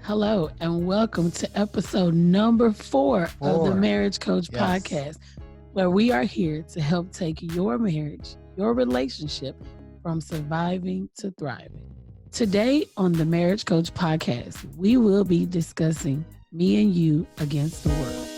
Hello, and welcome to episode number 4 of the Four. Marriage Coach Yes. podcast, where we are here to help take your marriage, your relationship from surviving to thriving. Today on the Marriage Coach podcast, we will be discussing me and you against the world.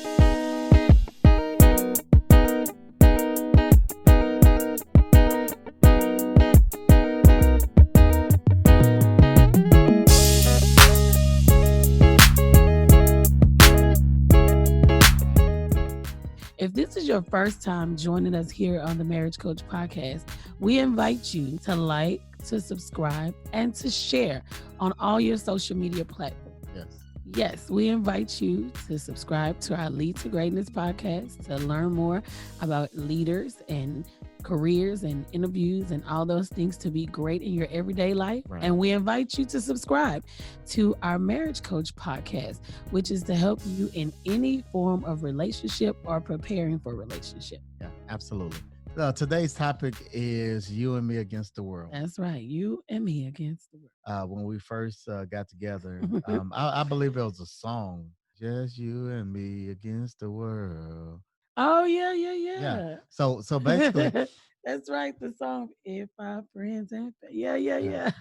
If this is your first time joining us here on the Marriage Coach podcast, we invite you to like, to subscribe, and to share on all your social media platforms. Yes. Yes, we invite you to subscribe to our Lead to Greatness podcast to learn more about leaders and careers and interviews and all those things to be great in your everyday life. Right. And we invite you to subscribe to our Marriage Coach podcast, which is to help you in any form of relationship or preparing for relationship. Yeah, absolutely. Today's topic is you and me against the world. That's right. You and me against the world. When we first got together, I believe it was a song, just you and me against the world. Oh, yeah. Yeah. So basically, That's right. The song, If Our Friends and yeah, yeah. yeah.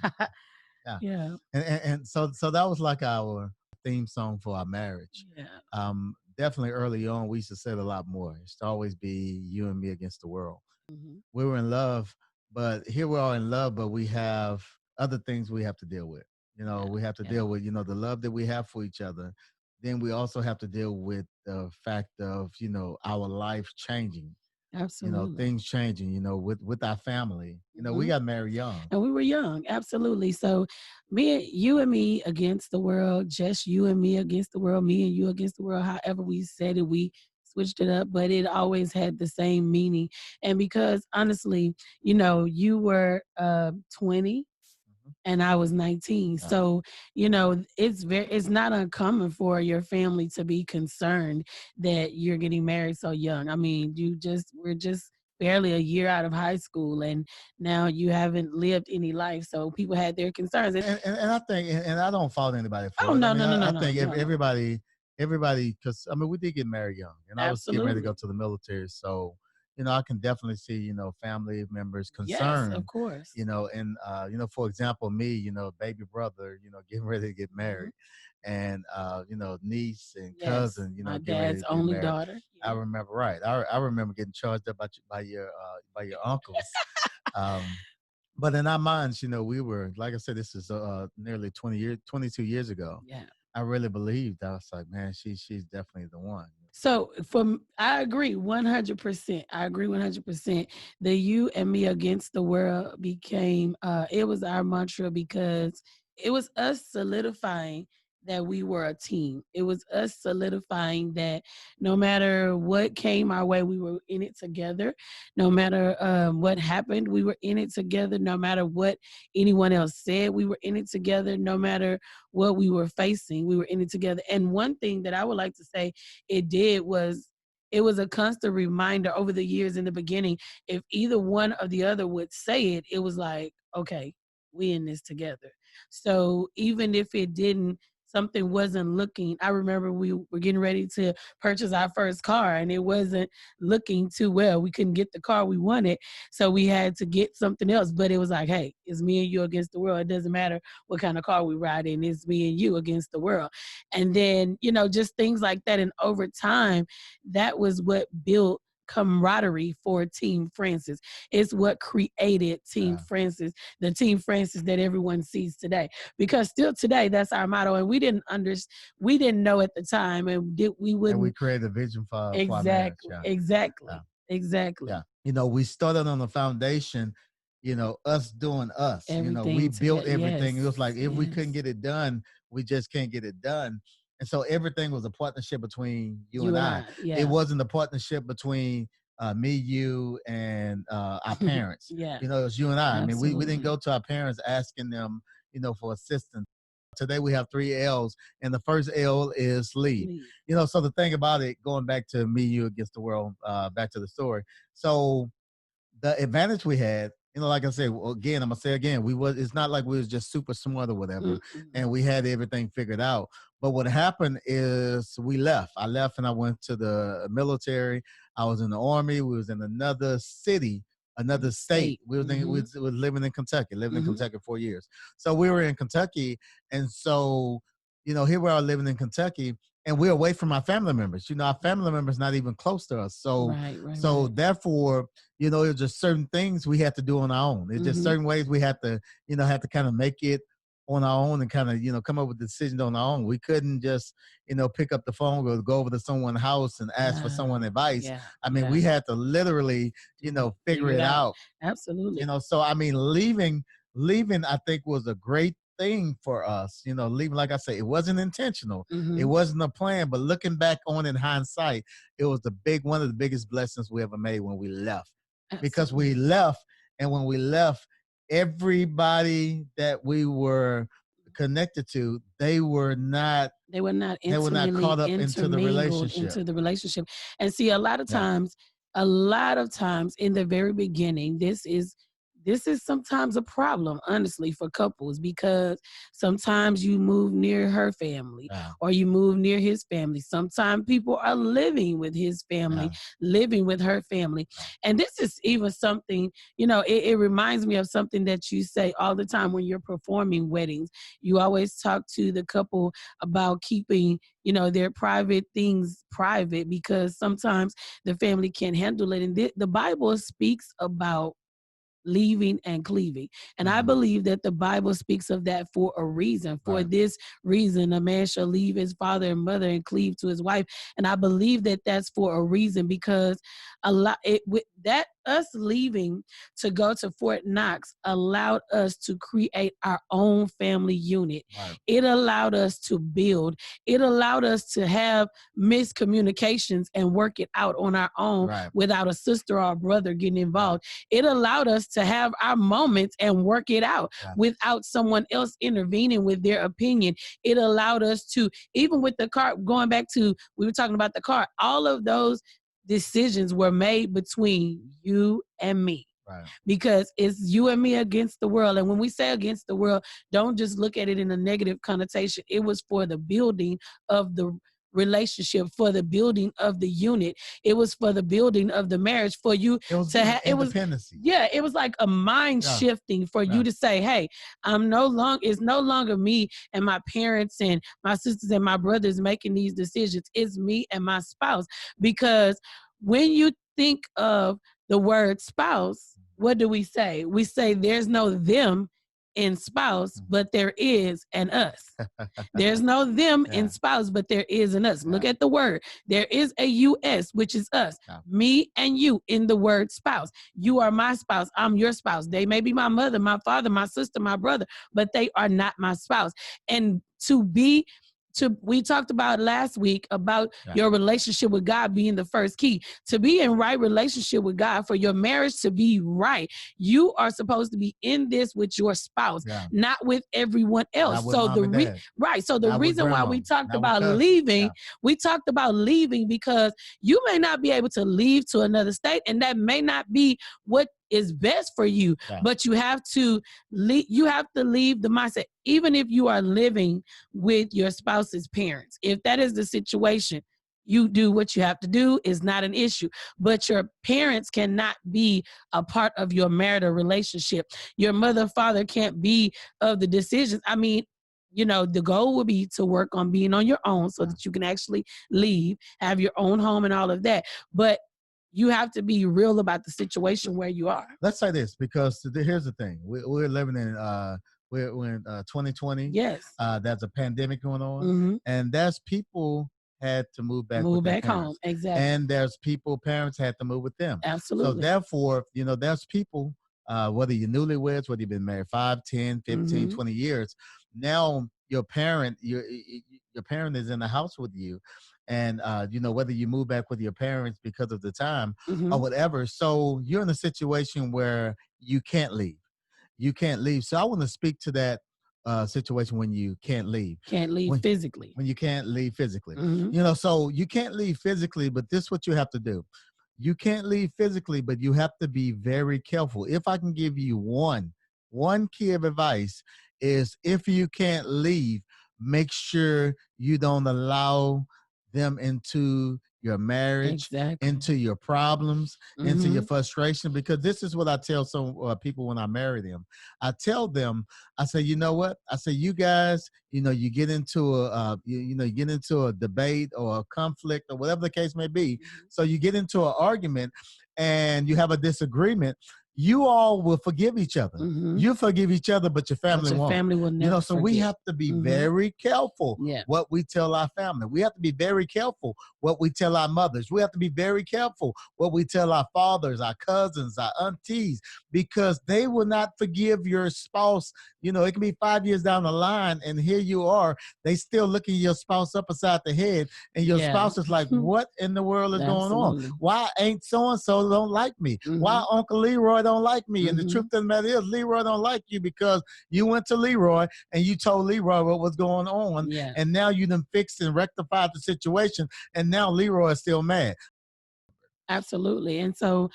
Yeah. And so that was like our theme song for our marriage. Yeah. Definitely early on, we used to say it a lot more. It used to always be you and me against the world. Mhm. We were in love, but here we are in love, but we have other things we have to deal with. We have to deal with, the love that we have for each other. Then we also have to deal with the fact of, our life changing, Absolutely. things changing, with our family. We Mhm. got married young. And we were young, absolutely. So you and me against the world, just you and me against the world, me and you against the world, however we said it, we switched it up, but it always had the same meaning. And because honestly, you were 20 Mhm. and I was 19. Yeah. So, it's not uncommon for your family to be concerned that you're getting married so young. I mean, we're just barely a year out of high school and now you haven't lived any life. So people had their concerns. And I think, and I don't fault anybody Oh, for it. I no, mean, no, no, no, I no, think no, no. everybody, because I mean, we did get married young, and I was getting ready to go Absolutely. to the military, so I can definitely see family members Yes, of concerned, course. and for example, me, baby brother, getting ready to get Mhm. married, and niece and Yes, cousin, my getting ready dad's to get only married. daughter. I Yeah. remember, right? I remember getting charged up by your uncles. Um, but in our minds, we were, like I said, this is nearly 22 years ago. Yeah. I really believed. I was like, man, she's definitely the one. So I agree 100%. I agree 100%. The you and me against the world became it was our mantra because it was us solidifying that we were a team. It was us solidifying that no matter what came our way, we were in it together. No matter what happened, we were in it together. No matter what anyone else said, we were in it together. No matter what we were facing, we were in it together. And one thing that I would like to say it was a constant reminder over the years in the beginning. If either one or the other would say it, it was like, okay, we in this together. So even if it didn't, something wasn't looking. I remember we were getting ready to purchase our first car and it wasn't looking too well. We couldn't get the car we wanted. So we had to get something else. But it was like, hey, it's me and you against the world. It doesn't matter what kind of car we ride in. It's me and you against the world. And then, just things like that. And over time, that was what built camaraderie for Team Francis. It's what created Team Francis, the Team Francis that everyone sees today. Because still today, that's our motto. And we didn't know at the time, and we wouldn't. And we created a vision for our marriage. Exactly, exactly, Yeah. exactly. Yeah. We started on the foundation, us doing us. Everything We built together. everything. It was Yes, like if we yes. couldn't get it done, we just can't get it done. And so everything was a partnership between you and I. Yeah. It wasn't a partnership between me, you, and our parents. Yeah. It was you and I. I mean, we Absolutely. didn't go to our parents asking them, for assistance. Today we have 3 L's, and the first L is lead. So the thing about it, going back to me, you against the world, back to the story. So the advantage we had like I said, again, I'm gonna say again, it's not like we was just super smart or whatever, Mm-mm. and we had everything figured out. But what happened is we left. I left and I went to the military. I was in the army. We was in another city, In another the state. state. We was, in, we Mm-hmm. was was living in Kentucky, living in Mm-hmm. Kentucky 4 years. So we were in Kentucky, and so here we are living in Kentucky, and we're away from our family members. Our family members not even close to us. So Right, right, so right. therefore, it's just certain things we had to do on our own. It's just Mm-hmm. certain ways we had to kind of make it on our own and kind of, come up with decisions on our own. We couldn't just, pick up the phone or go over to someone's house and ask for someone advice. Yeah, I mean, yeah. we had to literally, figure Figure it it out. out. Absolutely. So I mean, leaving, I think was a great thing for us. Leaving, like I say, it wasn't intentional. It Mm-hmm. wasn't a plan, but looking back on in hindsight, it was one of the biggest blessings we ever made when we left, because we Absolutely. left, and when we left, everybody that we were connected to, They were not they were not intimately caught up into the intermingled relationship. into the relationship. And see, Yeah, a lot of times in the very beginning, this is sometimes a problem, honestly, for couples, because sometimes you move near her family yeah, or you move near his family. Sometimes people are living with his family, yeah, living with her family. yeah. And this is even something, it reminds me of something that you say all the time when you're performing weddings. You always talk to the couple about keeping, their private things private, because sometimes the family can't handle it. And the Bible speaks about leaving and cleaving. And I Mhm. believe that the Bible speaks of that for a reason. For Right, this reason, a man shall leave his father and mother and cleave to his wife. And I believe that that's for a reason, because with that us leaving to go to Fort Knox allowed us to create our own family unit. right, It allowed us to build. It allowed us to have miscommunications and work it out on our own right. without a sister or a brother getting Yeah, involved. It allowed us to have our moments and work it out yeah. without someone else intervening with their opinion. It allowed us to, even with the car, going back to, we were talking about the car, all of those decisions were made between you and me, Right. because it's you and me against the world. And when we say against the world, don't just look at it in a negative connotation. It was for the building of the relationship, for the building of the unit. It was for the building of the marriage, for you It was to have, it was, independency. yeah, it was like a mind Yeah, shifting for you yeah. to say, hey, it's no longer me and my parents and my sisters and my brothers making these decisions. It's me and my spouse. Because when you think of the word spouse, what do we say? We say there's no them in spouse, Mhm. but there is an us. There's no them in Yeah, spouse, but there is an us. Look yeah, at the word. There is a us, which is us, yeah. me and you in the word spouse. You are my spouse. I'm your spouse. They may be my mother, my father, my sister, my brother, but they are not my spouse. And we talked about last week about Yeah, your relationship with God being the first key. To be in right relationship with God, for your marriage to be right, you are supposed to be in this with your spouse, yeah. not with everyone else. Not with mom and dad. So the Not with reason why grandma. we talked Not with about cousins. Yeah, leaving, because you may not be able to leave to another state, and that may not be what is best for you, yeah. but you have to leave the mindset. Even if you are living with your spouse's parents, if that is the situation, you do what you have to do, is not an issue. But your parents cannot be a part of your marital relationship. Your mother, father can't be of the decisions. I mean, the goal will be to work on being on your own so Yeah. that you can actually leave, have your own home and all of that. But you have to be real about the situation where you are. Let's say this, because here's the thing: we're living in we're in 2020. Yes. There's a pandemic going on, Hmm. and there's people had to move back with Move their back home. parents, Exactly. and there's people parents had to move with them. So Absolutely. therefore, there's people, whether you're newlyweds, whether you've been married 5, 10, 15, Hmm. 20 years, now your parent is in the house with you, and whether you move back with your parents because of the time or Hmm. whatever. So you're in a situation where you can't leave. You can't leave. So I want to speak to that situation when you can't leave. Can't leave When physically. when you can't leave physically. Hmm. So you can't leave physically, but this is what you have to do. You can't leave physically, but you have to be very careful. If I can give you one key of advice is if you can't leave, make sure you don't allow them into your marriage, Exactly. into your problems, into your Mhm. frustration. Because this is what I tell some people when I marry them. I tell them, I say, you know what? I say, you guys, you get into you get into a debate or a conflict or whatever the case may be. Mhm. So you get into an argument and you have a disagreement. You all will forgive each other. Mhm. You forgive each other, but your But family your won't. family will never So we forget. have to be Mhm. very careful Yeah. what we tell our family. We have to be very careful what we tell our mothers. We have to be very careful what we tell our fathers, our cousins, our aunties, because they will not forgive your spouse. It can be 5 years down the line, and here you are. They still looking your spouse up beside the head, and your Yeah. spouse is like, "What in the world is going on? Absolutely. Why ain't so and so don't like me? Why Mhm. Uncle Leroy don't like me?" And the truth Mhm. of the matter is, Leroy don't like you because you went to Leroy and you told Leroy what was going on, Yeah. and now you done fixed and rectified the situation, and now Leroy is still mad. Absolutely. And so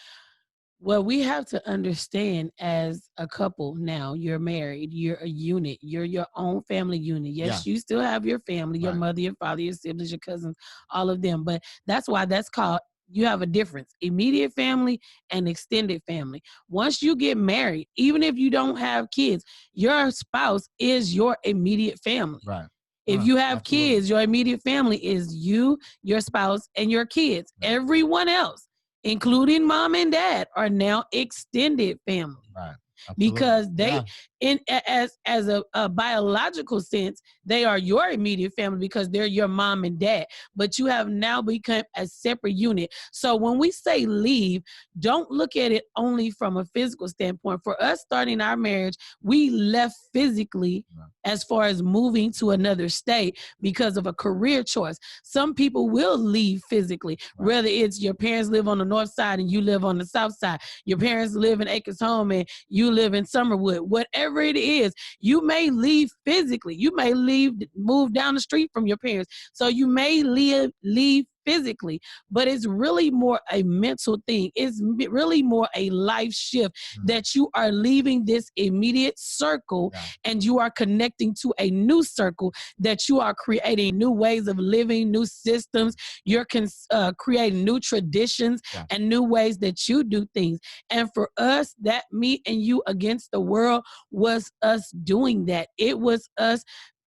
what we have to understand as a couple now, you're married, you're a unit, you're your own family unit. Yeah, Yes, you still have your family, your right, mother, your father, your siblings, your cousins, all of them. But that's why that's called, you have a difference, immediate family and extended family. Once you get married, even if you don't have kids, your spouse is your immediate family. right. If you have Absolutely. kids, your immediate family is you, your spouse, and your kids. Right, Everyone else, including mom and dad, are now extended family right. Absolutely. because they Yeah, as a biological sense, they are your immediate family because they're your mom and dad, but you have now become a separate unit. So when we say leave, don't look at it only from a physical standpoint. For us starting our marriage, we left physically right, as far as moving to another state because of a career choice. Some people will leave physically, right, whether it's your parents live on the north side and you live on the south side, your parents live in Acres Home and you live in Summerwood, whatever it is, you may leave physically. You may move down the street from your parents. So you may leave physically, but it's really more a mental thing. It's really more a life shift mm, that you are leaving this immediate circle yeah, and you are connecting to a new circle, that you are creating new ways of living, new systems. You're creating new traditions yeah, and new ways that you do things. And for us, that me and you against the world was us doing that. It was us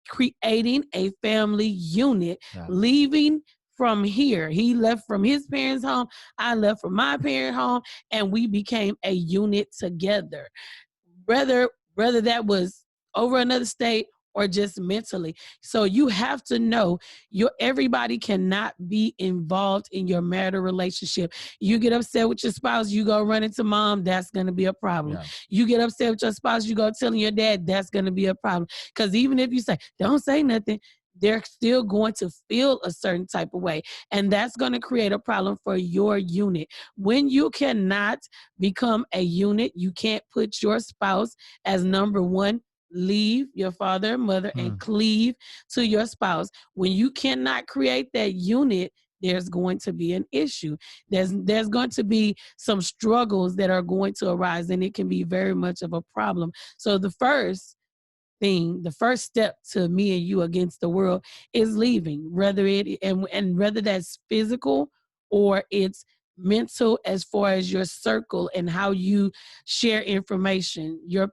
creating a family unit, yeah. leaving from here. He left from his parents' home. I left from my parent home, and we became a unit together, whether that was over another state or just mentally. So you have to know your everybody cannot be involved in your marital relationship. You get upset with your spouse, you go run into mom, that's going to be a problem. Yeah. You get upset with your spouse, you go telling your dad, that's going to be a problem. Because even if you say, don't say nothing, they're still going to feel a certain type of way. And that's going to create a problem for your unit. When you cannot become a unit, you can't put your spouse as number one. Leave your father and mother and Hmm. cleave to your spouse. When you cannot create that unit, there's going to be an issue. There's going to be some struggles that are going to arise, and it can be very much of a problem. So the first step to me and you against the world is leaving, whether it and whether that's physical or it's mental, as far as your circle and how you share information. Your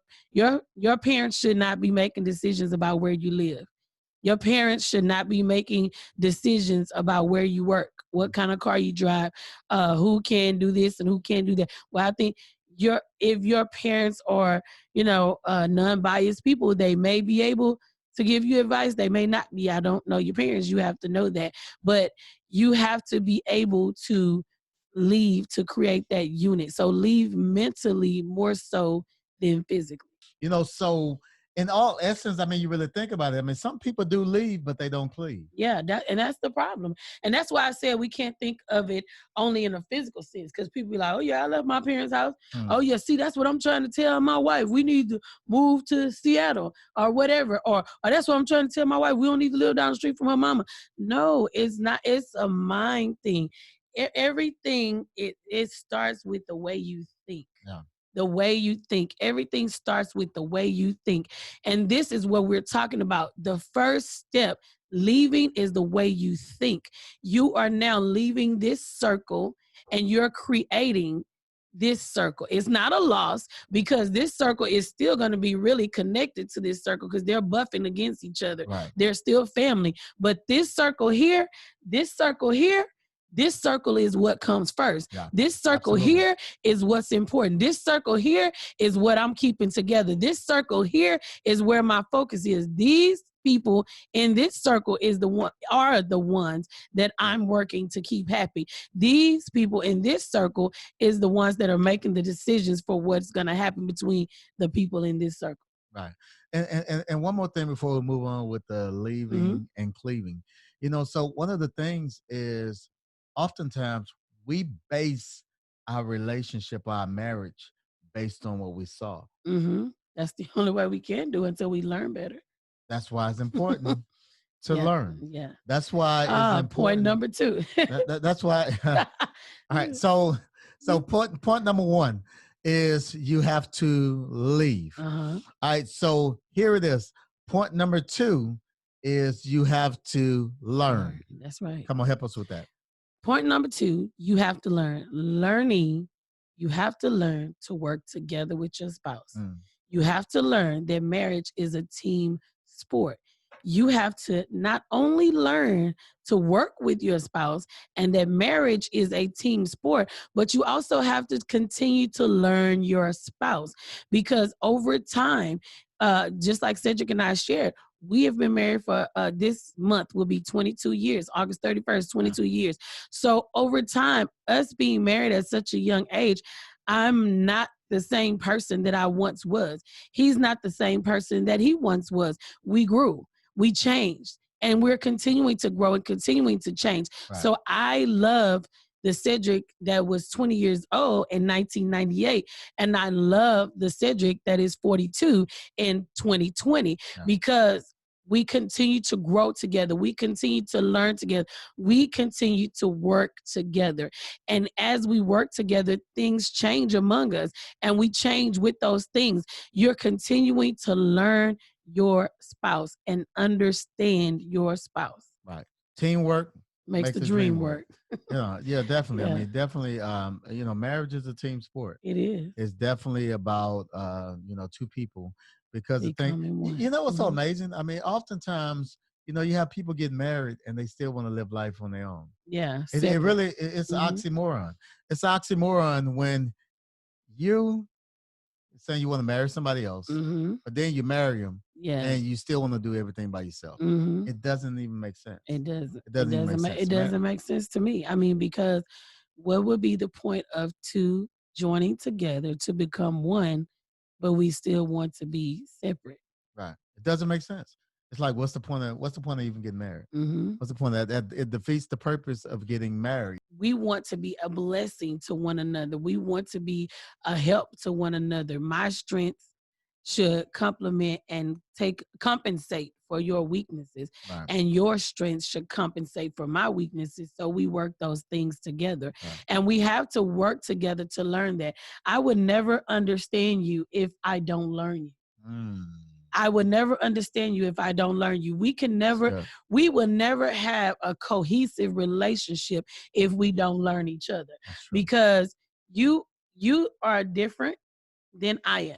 parents should not be making decisions about where you live. Your parents should not be making decisions about where you work, what kind of car you drive, who can do this and who can't do that. Well, I think if your parents are, non-biased people, they may be able to give you advice. They may not be. I don't know your parents. You have to know that. But you have to be able to leave to create that unit. So leave mentally more so than physically. So in all essence, I mean, you really think about it. I mean, some people do leave, but they don't cleave. Yeah, that's the problem. And that's why I said we can't think of it only in a physical sense, because people be like, oh yeah, I left my parents' house. Hmm. Oh yeah, see, that's what I'm trying to tell my wife. We need to move to Seattle or whatever. Or that's what I'm trying to tell my wife. We don't need to live down the street from her mama. No, it's not. It's a mind thing. everything, it starts with the way you think. Yeah. The way you think. Everything starts with the way you think. And this is what we're talking about. The first step, leaving, is the way you think. You are now leaving this circle and you're creating this circle. It's not a loss because this circle is still going to be really connected to this circle because they're buffing against each other. Right. They're still family. But this circle here, this circle here, this circle is what comes first. Yeah. This circle Absolutely. here is what's important. This circle here is what I'm keeping together. This circle here is where my focus is. These people in this circle are the ones that I'm working to keep happy. These people in this circle is the ones that are making the decisions for what's going to happen between the people in this circle. Right. And one more thing before we move on with the leaving and cleaving. So one of the things is oftentimes we base our relationship, our marriage, based on what we saw. That's the only way we can do it until we learn better. That's why it's important to Yeah, learn. yeah. That's why it's important. Point number 2. That's why. All right. So point number 1 is you have to leave. All right. So here it is. Point number 2 is you have to learn. That's right. Come on, help us with that. Point number 2, you have to learn. Learning, you have to learn to work together with your spouse. You have to learn that marriage is a team sport. You have to not only learn to work with your spouse and that marriage is a team sport, but you also have to continue to learn your spouse because over time, just like Cedric and I shared, we have been married for this month will be 22 years, August 31st, 22 years. So over time, us being married at such a young age, I'm not the same person that I once was. He's not the same person that he once was. We grew, we changed, and we're continuing to grow and continuing to change. Right. So I love the Cedric that was 20 years old in 1998, and I love the Cedric that is 42 in 2020 because we continue to grow together. We continue to learn together. We continue to work together. And as we work together, things change among us and we change with those things. You're continuing to learn your spouse and understand your spouse. Right. Teamwork makes the dream work. Yeah, definitely. I mean, definitely, marriage is a team sport. It is. It's definitely about, two people because the thing, one. what's so amazing? I mean, oftentimes, you have people get married and they still want to live life on their own. Yeah. It really, it's an oxymoron. It's an oxymoron when you saying you want to marry somebody else, but then you marry them, and you still want to do everything by yourself. It doesn't even make sense. It doesn't. It doesn't make sense. It doesn't make sense to me. I mean, because what would be the point of two joining together to become one, but we still want to be separate? Right. It doesn't make sense. It's like, what's the point of even getting married? What's the point of that? It defeats the purpose of getting married. We want to be a blessing to one another. We want to be a help to one another. My strengths should complement and compensate for your weaknesses, right. And your strengths should compensate for my weaknesses. So we work those things together, right. And we have to work together to learn that. I would never understand you if I don't learn you. I would never understand you if I don't learn you. We will never have a cohesive relationship if we don't learn each other. Because you are different than I am.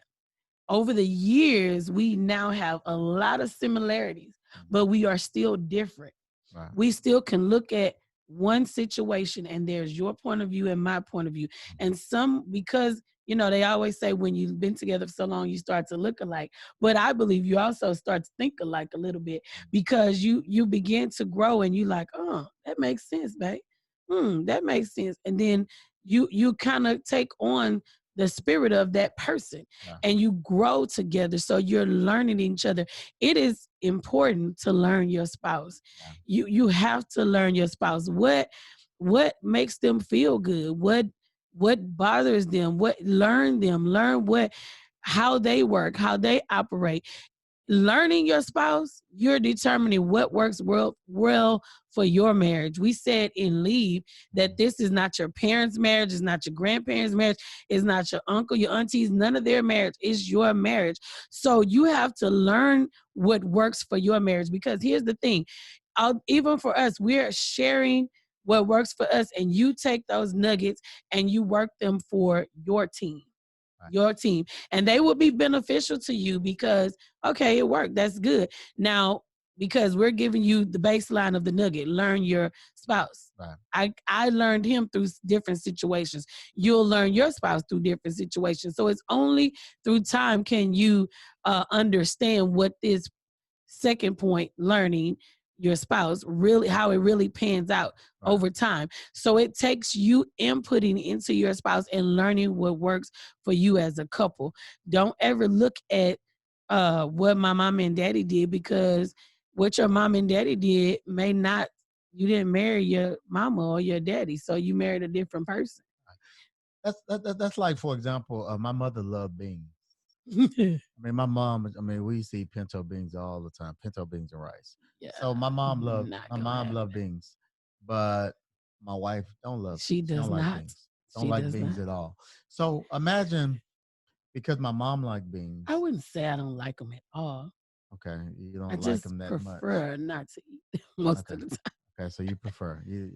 Over the years, we now have a lot of similarities, but we are still different. Right. We still can look at one situation and there's your point of view and my point of view. And because they always say when you've been together for so long, you start to look alike. But I believe you also start to think alike a little bit because you begin to grow and you like, oh, that makes sense, babe. That makes sense. And then you kind of take on the spirit of that person, and you grow together. So you're learning each other. It is important to learn your spouse. You have to learn your spouse. What makes them feel good? What bothers them? Learn how they work, how they operate. learning your spouse, you're determining what works well for your marriage. We said in Leave that this is not your parents' marriage, it's not your grandparents' marriage, it's not your uncle, your aunties, none of their marriage. It's your marriage. So you have to learn what works for your marriage, because here's the thing. Even for us, we're sharing what works for us, and you take those nuggets and you work them for your team. Right. Your team, and they will be beneficial to you because, okay, it worked. That's good. Now, because we're giving you the baseline of the nugget, learn your spouse. Right. I learned him through different situations. You'll learn your spouse through different situations. So it's only through time can you understand what this second point, learning your spouse, really how it really pans out over time. So it takes you inputting into your spouse and learning what works for you as a couple. Don't ever look at what my mom and daddy did, because what your mom and daddy did may not, you didn't marry your mama or your daddy, so you married a different person. That's like, for example, my mother loved beans. I mean, my mom. I mean, we used to eat pinto beans all the time, pinto beans and rice. Yeah, So not my gonna mom happen. loved beans, but my wife don't love She beans. She does don't like not. beans. Don't She like does beans not. at all. So imagine, because my mom liked I beans. wouldn't say I don't like them at all. Okay, you I don't like just them that much. prefer not to eat most Okay, of the time. okay. So you prefer your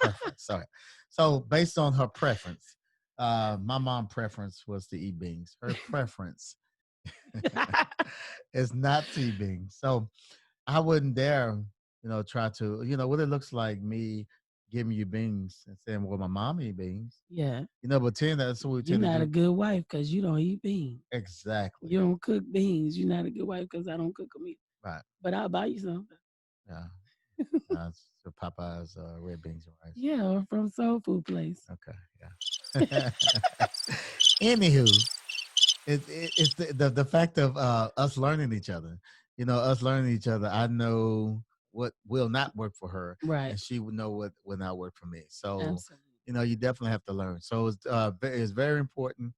preference. Sorry. So based on her preference, my mom' preference was to eat beans. Her preference is not to eat beans. So I wouldn't dare, try to, what it looks like me giving you beans and saying, well, my mom eat beans. Yeah, But that's what we you're tend to not a do. good wife because you don't eat beans. Exactly. You don't cook beans. You're not a good wife because I don't cook them either. Right. But I'll buy you some. Yeah. So Popeye's red beans and rice. Yeah, or from Soul Food Place. Okay. Yeah. Anywho, it's the fact of us learning each other. Us learning each other. I know what will not work for her, Right. and she would know what will not work for me. So, Absolutely. you definitely have to learn. So it's very important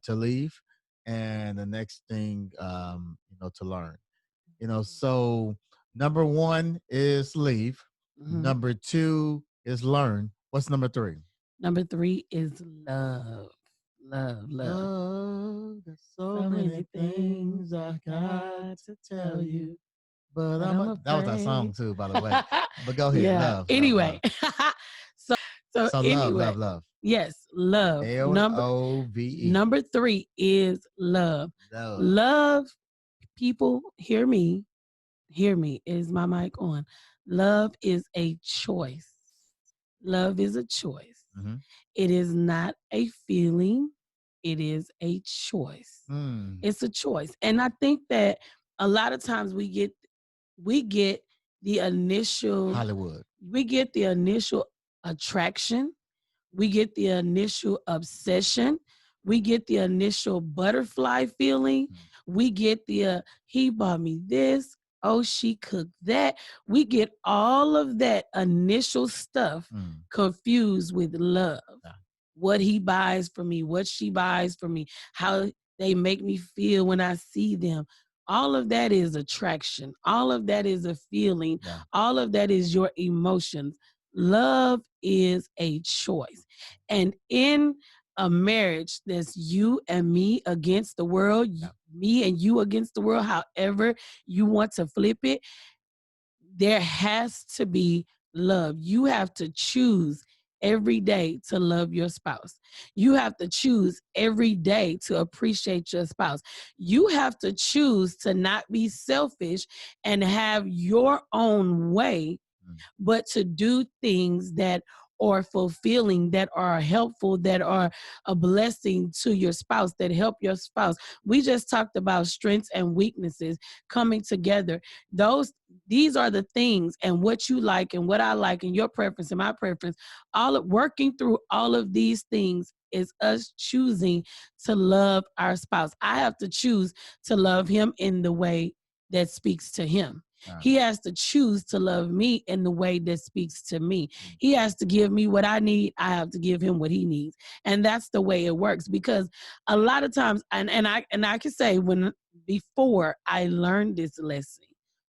to leave, and the next thing, to learn. So number one is leave. Mm-hmm. Number two is learn. What's number three? Number 3 is love. Love, love. Love, there's so So many many things things I I got got to to tell tell you. you, But but I'm that was our afraid. song too, by the way. But go ahead. Yeah. Love, love, Anyway. love. so so So love, anyway, love, love. yes, love. LOVE. Number 3 is love. Love. Love, people, hear me. Hear me. Is my mic on? Love is a choice. Love is a choice. Mm-hmm. It is not a feeling. It is a choice. Mm. It's a choice. And I think that a lot of times we get the initial Hollywood. we get the initial attraction, we get the initial obsession, we get the initial butterfly feeling, Mm. we get the he bought me this, oh she cooked that. We get all of that initial stuff Mm. confused with love. Yeah. What he buys for me, what she buys for me, how they make me feel when I see them. All of that is attraction. All of that is a feeling. Yeah. All of that is your emotions. Love is a choice. And in a marriage that's you and me against the world, Yeah. me and you against the world, however you want to flip it, there has to be love. You have to choose every day to love your spouse. You have to choose every day to appreciate your spouse. You have to choose to not be selfish and have your own way, but to do things that are fulfilling, that are helpful, that are a blessing to your spouse, that help your spouse. We just talked about strengths and weaknesses coming together. These are the things, and what you like and what I like and your preference and my preference, all of working through all of these things is us choosing to love our spouse. I have to choose to love him in the way that speaks to him. He has to choose to love me in the way that speaks to me. He has to give me what I need. I have to give him what he needs. And that's the way it works. Because a lot of times, and I can say, when before I learned this lesson.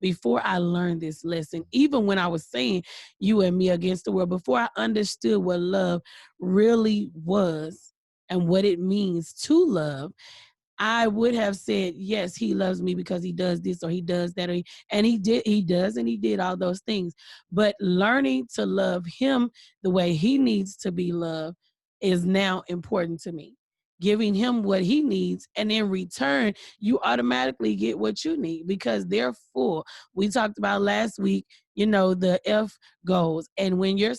Before I learned this lesson, even when I was saying you and me against the world, before I understood what love really was and what it means to love, I would have said, yes, he loves me because he does this or he does that. And he does, and he did all those things. But learning to love him the way he needs to be loved is now important to me. Giving him what he needs, and in return, you automatically get what you need because they're full. We talked about last week, the F goals. And when your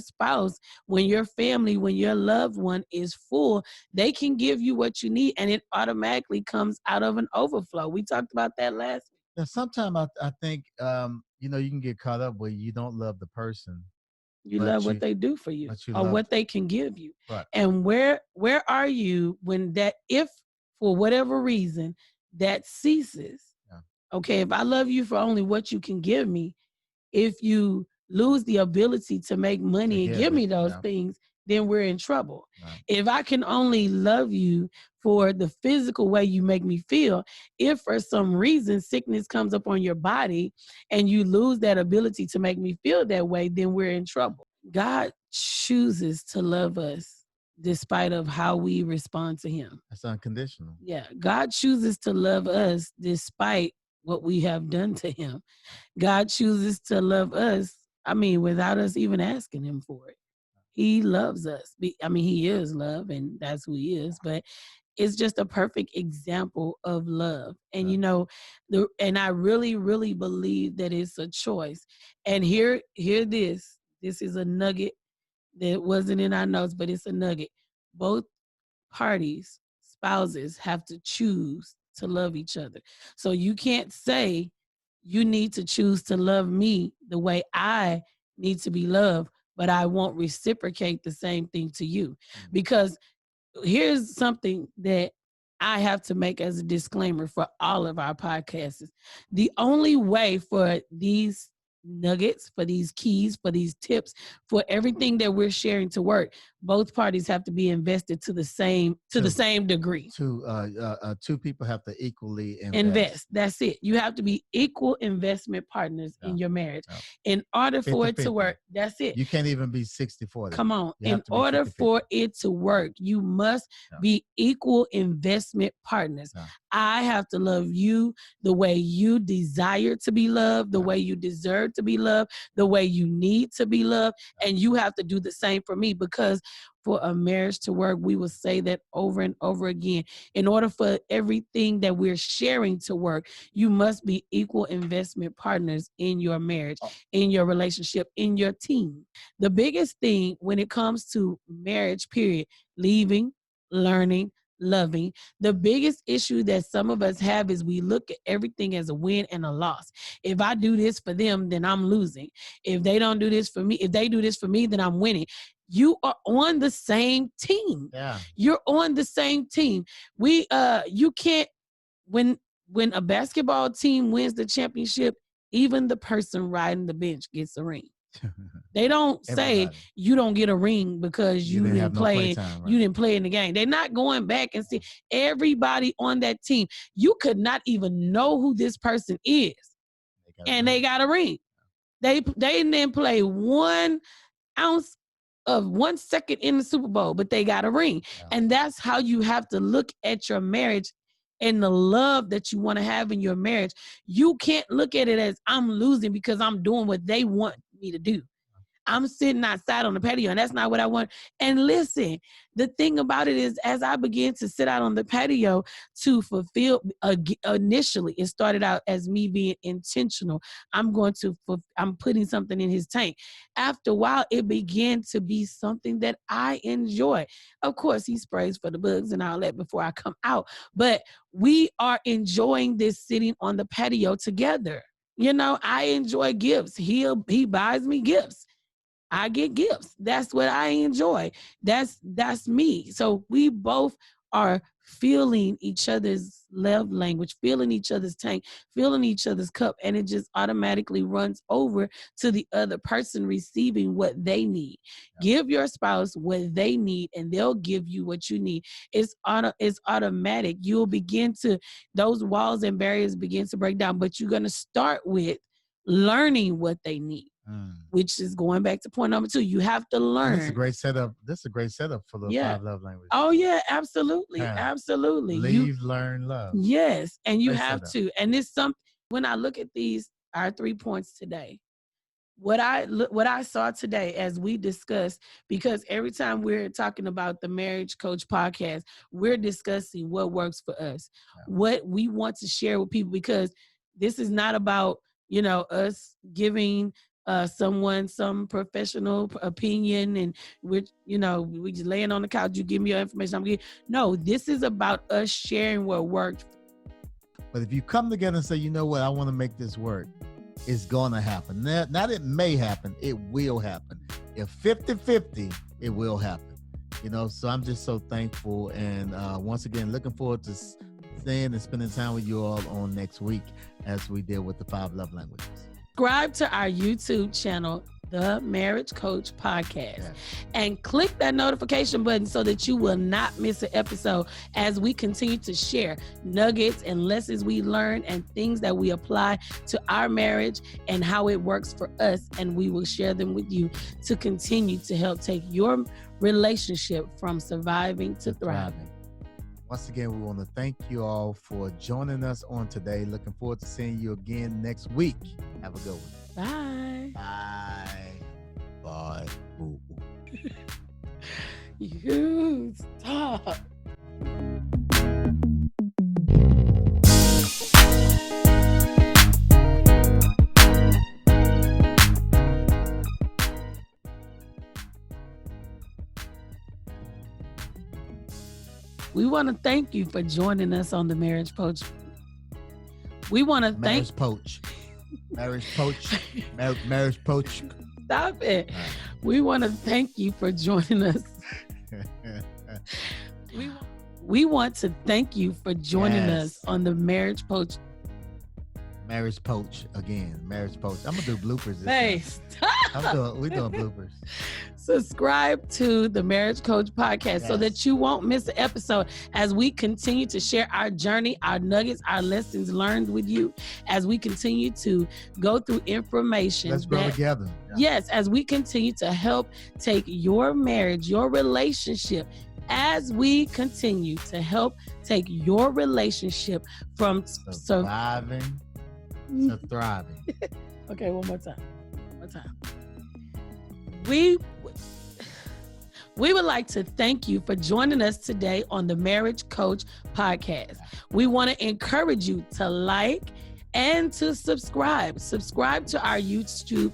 spouse, when your family, when your loved one is full, they can give you what you need, and it automatically comes out of an overflow. We talked about that last week. Yeah, sometimes I think you can get caught up where you don't love the person, You love but what you they do for you but you or love what they can give you. right. And where are you when that, if for whatever reason that ceases? Yeah. Okay, if I love you for only what you can give me, if you lose the ability to make To money and give give it. me those Yeah. things, then we're in trouble. Right. If I can only love you for the physical way you make me feel, if for some reason sickness comes up on your body and you lose that ability to make me feel that way, then we're in trouble. God chooses to love us despite of how we respond to him. That's unconditional. Yeah, God chooses to love us despite what we have done to him. God chooses to love us, without us even asking him for it. He loves us. He is love, and that's who he is, but it's just a perfect example of love. And Right. and I really, really believe that it's a choice. And hear this. This is a nugget that wasn't in our notes, but it's a nugget. Both parties, spouses, have to choose to love each other. So you can't say you need to choose to love me the way I need to be loved, but I won't reciprocate the same thing to you. Because here's something that I have to make as a disclaimer for all of our podcasts. The only way for these nuggets, for these keys, for these tips, for everything that we're sharing to work, both parties have to be invested to the same degree. Two people have to equally invest. Invest. That's it. You have to be equal investment partners Yeah. in your marriage. Yeah. In order for it to 50-50. work, that's it. You can't even be 60-40. Come on. You In have to be order 50-50. for it to work, you must Yeah. be equal investment partners. Yeah. I have to love you the way you desire to be loved, the Yeah. way you deserve to be loved, the way you need to be loved. Yeah. And you have to do the same for me, because for a marriage to work, we will say that over and over again. In order for everything that we're sharing to work, you must be equal investment partners in your marriage, in your relationship, in your team. The biggest thing when it comes to marriage, period, leaving, learning, loving, the biggest issue that some of us have is we look at everything as a win and a loss. If I do this for them, then I'm losing. If they don't do this for me, if they do this for me, then I'm winning. You are on the same team. Yeah. You're on the same team. You can't, when a basketball team wins the championship, even the person riding the bench gets a ring. They don't say Everybody. you don't get a ring because You didn't have no play playtime, right? you didn't play in the game. They're not going back and see everybody on that team. You could not even know who this person is, and they got a ring. They didn't play 1 ounce of 1 second in the Super Bowl, but they got a ring. Yeah. And that's how you have to look at your marriage and the love that you want to have in your marriage. You can't look at it as I'm losing because I'm doing what they want me to do. I'm sitting outside on the patio, and that's not what I want. And listen, the thing about it is, as I began to sit out on the patio to fulfill, initially, it started out as me being intentional. I'm putting something in his tank. After a while, it began to be something that I enjoy. Of course, he sprays for the bugs and all that before I come out, but we are enjoying this sitting on the patio together. I enjoy gifts. He buys me gifts. I get gifts. That's what I enjoy. That's me. So we both are feeling each other's love language, feeling each other's tank, feeling each other's cup, and it just automatically runs over to the other person receiving what they need. Give your spouse what they need, and they'll give you what you need. It's automatic. You'll begin to, those walls and barriers begin to break down, but you're going to start with learning what they need. Which is going back to point number 2. You have to learn. This is a great setup. This is a great setup for the 5 love languages. Oh yeah, absolutely, absolutely. Leave, learn, love. Yes, and you Great have setup. to. And it's something. When I look at our 3 points today, what I saw today as we discussed, because every time we're talking about the Marriage Coach podcast, we're discussing what works for us, what we want to share with people, because this is not about, us giving someone some professional opinion and we just laying on the couch, you give me your information, no, this is about us sharing what worked. But if you come together and say, you know what, I want to make this work, it's going to happen. Not it may happen, it will happen. If 50-50, it will happen. So I'm just so thankful, and once again, looking forward to staying and spending time with you all on next week as we deal with the 5 love languages. Subscribe to our YouTube channel, The Marriage Coach Podcast, and click that notification button so that you will not miss an episode as we continue to share nuggets and lessons we learn and things that we apply to our marriage and how it works for us. And we will share them with you to continue to help take your relationship from surviving to thriving. Once again, we want to thank you all for joining us on today. Looking forward to seeing you again next week. Have a good one. Bye. Bye. Bye. Ooh. You stop. We want to thank you for joining us on the Marriage Poach. We want to Marriage Poach. Marriage Poach. Marriage Poach. Stop it. We want to thank you for joining us. We want to thank you for joining us on the Marriage Poach. Marriage Poach again. Marriage Poach. I'm gonna do bloopers. Hey, stop. We're doing bloopers. Subscribe to the Marriage Coach Podcast so that you won't miss an episode as we continue to share our journey, our nuggets, our lessons learned with you, as we continue to go through information. Let's grow together. Yes, as we continue to help take your marriage, your relationship, as we continue to help take your relationship from surviving to thriving. Okay, one more time. We would like to thank you for joining us today on the Marriage Coach Podcast. We want to encourage you to like and to subscribe. Subscribe to our YouTube